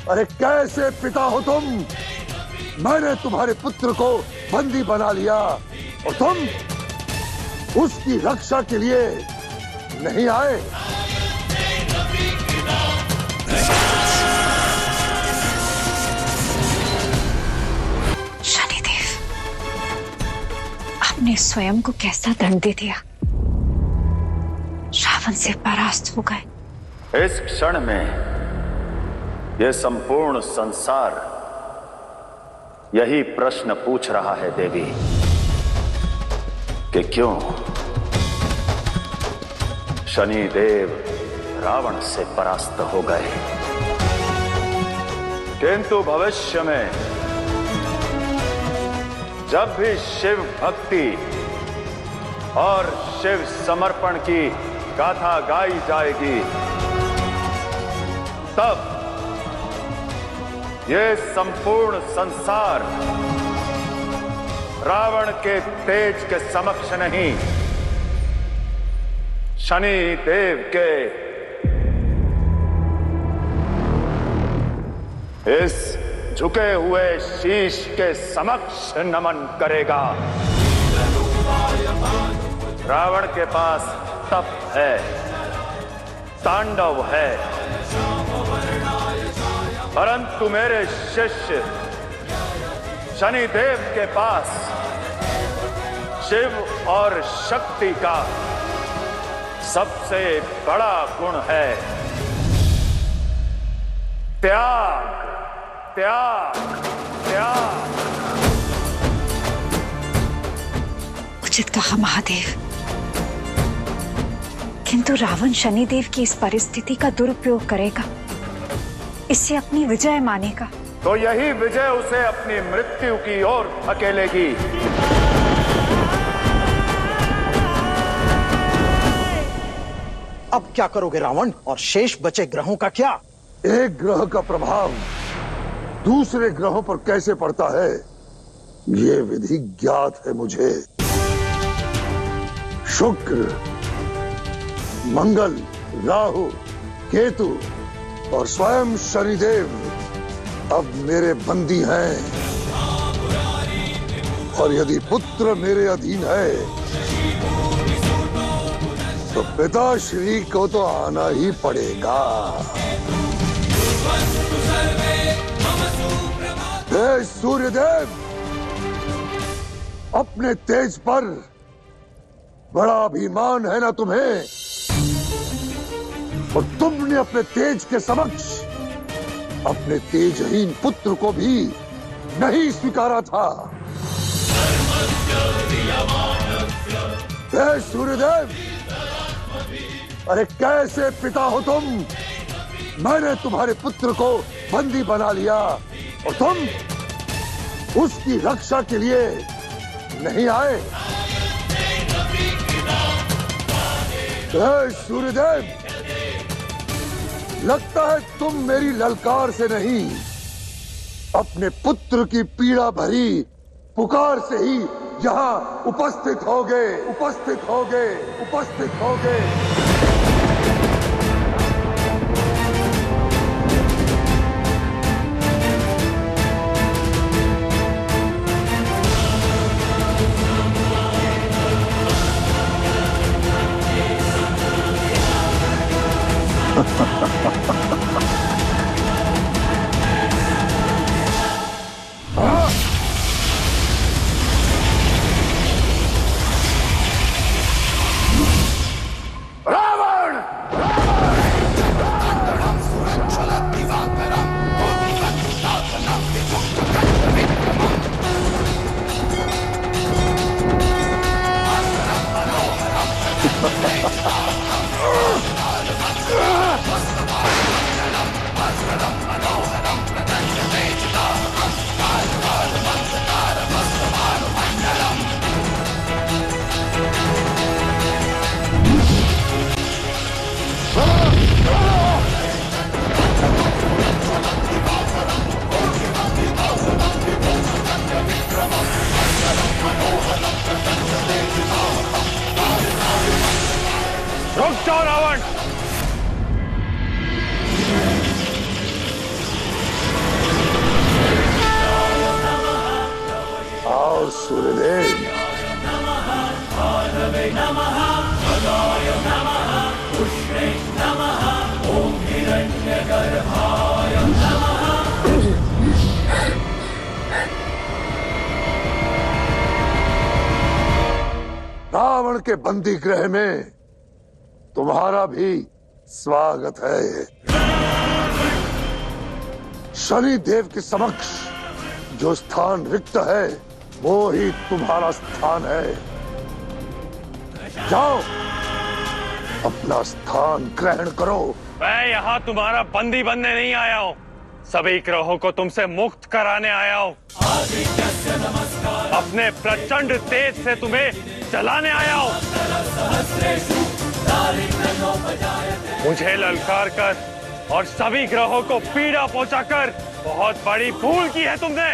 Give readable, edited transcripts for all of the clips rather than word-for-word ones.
अरे कैसे पिता हो तुम? मैंने तुम्हारे पुत्र को बंदी बना लिया और तुम उसकी रक्षा के लिए नहीं आए। शनिदेव, आपने स्वयं को कैसा दंड दे दिया? रावण से परास्त हो गए। इस क्षण में यह संपूर्ण संसार यही प्रश्न पूछ रहा है देवी कि क्यों शनिदेव रावण से परास्त हो गए। किंतु भविष्य में जब भी शिव भक्ति और शिव समर्पण की गाथा गाई जाएगी, तब यह संपूर्ण संसार रावण के तेज के समक्ष नहीं, शनि देव के इस झुके हुए शीश के समक्ष नमन करेगा। रावण के पास तप है, तांडव है, परंतु मेरे शिष्य शनिदेव के पास शिव और शक्ति का सबसे बड़ा गुण है त्याग, त्याग, त्याग। उचित कहा महादेव, किंतु रावण शनिदेव की इस परिस्थिति का दुरुपयोग करेगा, इसे अपनी विजय मानेगा। तो यही विजय उसे अपनी मृत्यु की ओर धकेलेगी। अब क्या करोगे रावण, और शेष बचे ग्रहों का क्या? एक ग्रह का प्रभाव दूसरे ग्रहों पर कैसे पड़ता है, ये विधि ज्ञात है मुझे। शुक्र, मंगल, राहु, केतु और स्वयं शनिदेव अब मेरे बंदी हैं, और यदि पुत्र मेरे अधीन है तो पिताश्री को तो आना ही पड़ेगा। हे सूर्यदेव, अपने तेज पर बड़ा अभिमान है ना तुम्हें, और तुमने अपने तेज के समक्ष अपने तेजहीन पुत्र को भी नहीं स्वीकारा था। हे सूर्यदेव, अरे कैसे पिता हो तुम? मैंने तुम्हारे पुत्र को बंदी बना लिया और तुम उसकी रक्षा के लिए नहीं आए। हे सूर्यदेव, लगता है तुम मेरी ललकार से नहीं, अपने पुत्र की पीड़ा भरी पुकार से ही यहाँ उपस्थित होगे, उपस्थित होगे, उपस्थित होगे। रावण के बंदी गृह में तुम्हारा भी स्वागत है। शनि देव के समक्ष जो स्थान रिक्त है वो ही तुम्हारा स्थान है। जाओ अपना स्थान ग्रहण करो। मैं यहाँ तुम्हारा बंदी बनने नहीं आया हूँ, सभी ग्रहों को तुमसे मुक्त कराने आया हूँ। अपने प्रचंड तेज से तुम्हें जलाने आया हूँ। मुझे ललकार कर और सभी ग्रहों को पीड़ा पहुंचाकर बहुत बड़ी भूल की है तुमने।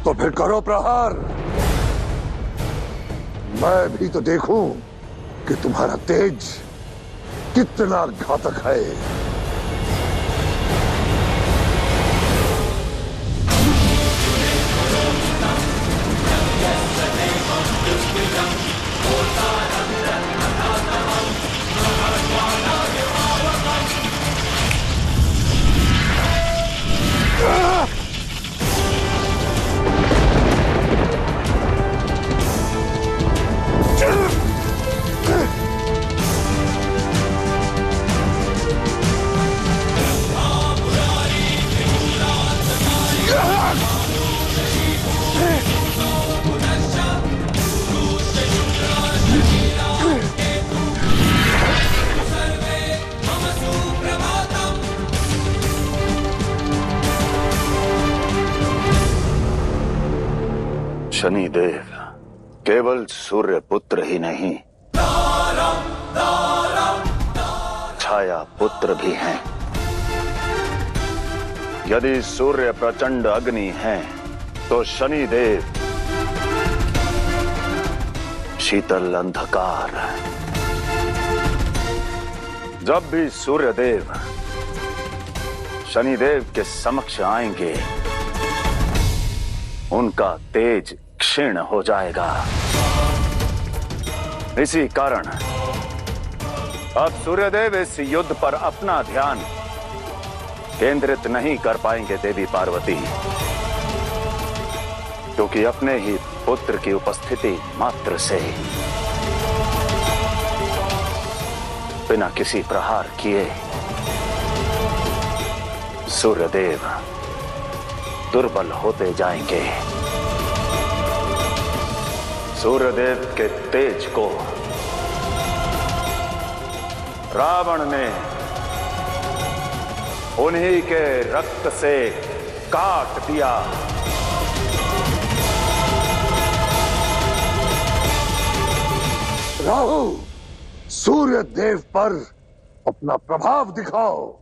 तो फिर करो प्रहार, मैं भी तो देखूं कि तुम्हारा तेज कितना घातक है। शनिदेव केवल सूर्य पुत्र ही नहीं, छाया पुत्र भी हैं। यदि सूर्य प्रचंड अग्नि है तो शनिदेव शीतल अंधकार। जब भी सूर्यदेव शनिदेव के समक्ष आएंगे उनका तेज क्षीण हो जाएगा। इसी कारण अब सूर्यदेव इस युद्ध पर अपना ध्यान केंद्रित नहीं कर पाएंगे देवी पार्वती, क्योंकि अपने ही पुत्र की उपस्थिति मात्र से बिना किसी प्रहार किए सूर्यदेव दुर्बल होते जाएंगे। सूर्यदेव के तेज को रावण ने उन्हीं के रक्त से काट दिया। राहु, सूर्यदेव पर अपना प्रभाव दिखाओ।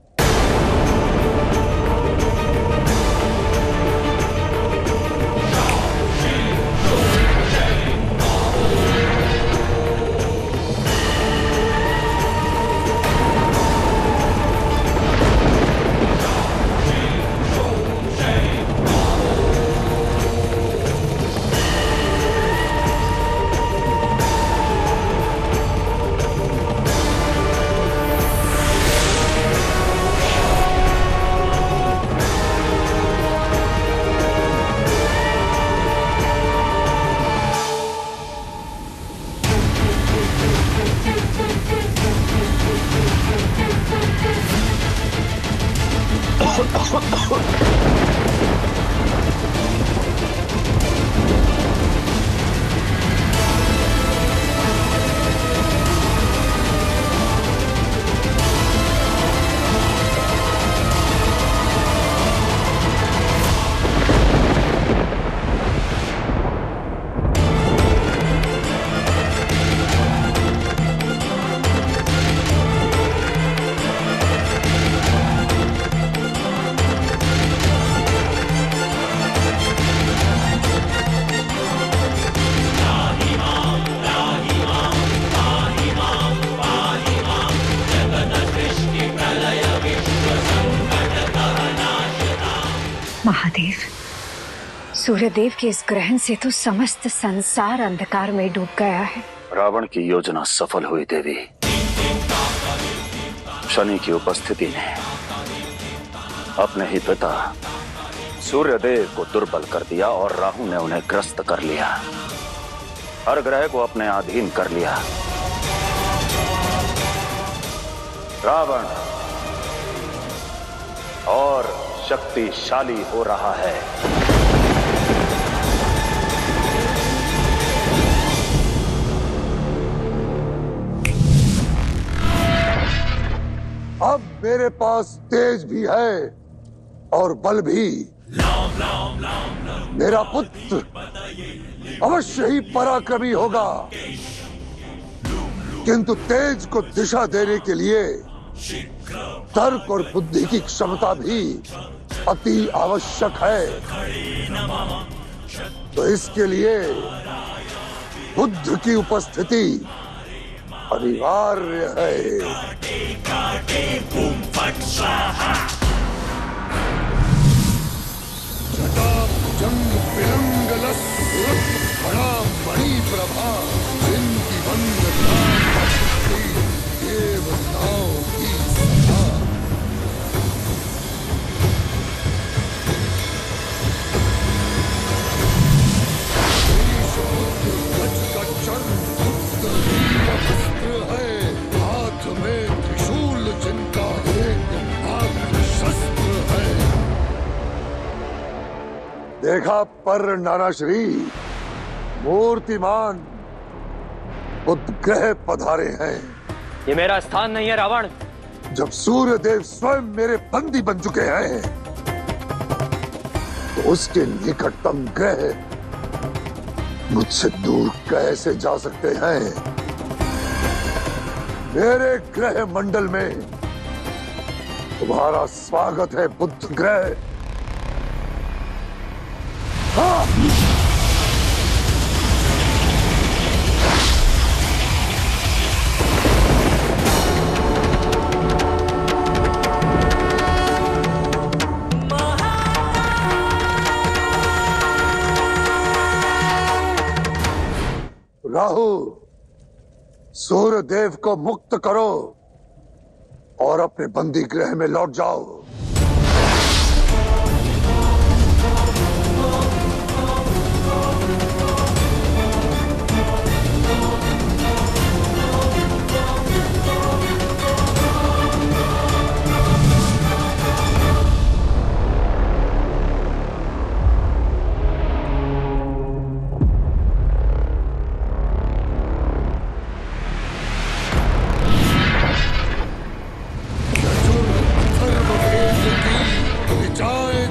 महादेव, सूर्यदेव के इस ग्रहण से तो समस्त संसार अंधकार में डूब गया है। रावण की योजना सफल हुई देवी। शनि की उपस्थिति ने अपने ही पिता सूर्यदेव को दुर्बल कर दिया और राहु ने उन्हें ग्रस्त कर लिया। हर ग्रह को अपने अधीन कर लिया। रावण और शक्तिशाली हो रहा है। अब मेरे पास तेज भी है और बल भी। मेरा पुत्र अवश्य ही पराक्रमी होगा, किंतु तेज को दिशा देने के लिए तर्क और बुद्धि की क्षमता भी अति आवश्यक है। तो इसके लिए बुद्ध की उपस्थिति अनिवार्य है। जंग पिरंगलस बड़ा बड़ी प्रभा जिनकी वंदना देवताओं की सभा। गज का चर्म उत्तरीय वस्त्र है, हाथ में त्रिशूल जिनका एकमात्र शस्त्र है। देखा पर नानाश्री, मूर्तिमान बुद्ध ग्रह पधारे हैं। ये मेरा स्थान नहीं है रावण। जब सूर्यदेव स्वयं मेरे बंदी बन चुके हैं, तो उसके निकटतम ग्रह मुझसे दूर कैसे जा सकते हैं? मेरे ग्रह मंडल में तुम्हारा स्वागत है बुद्ध ग्रह। हाँ! राहु, सूर्यदेव को मुक्त करो और अपने बंदी गृह में लौट जाओ।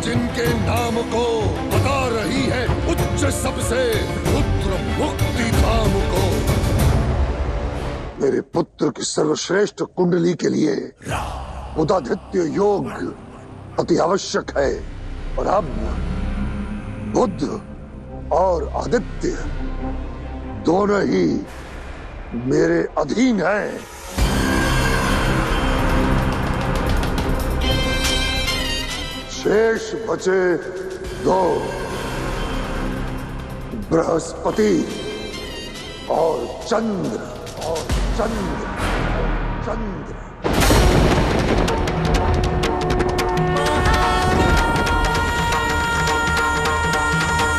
जिनके नाम को बता रही है उच्च सबसे पुत्र मुक्ति धाम को। मेरे पुत्र की सर्वश्रेष्ठ कुंडली के लिए बुधादित्य योग अति आवश्यक है, और अब बुध और आदित्य दोनों ही मेरे अधीन हैं। शेष बचे दो, बृहस्पति और चंद्र।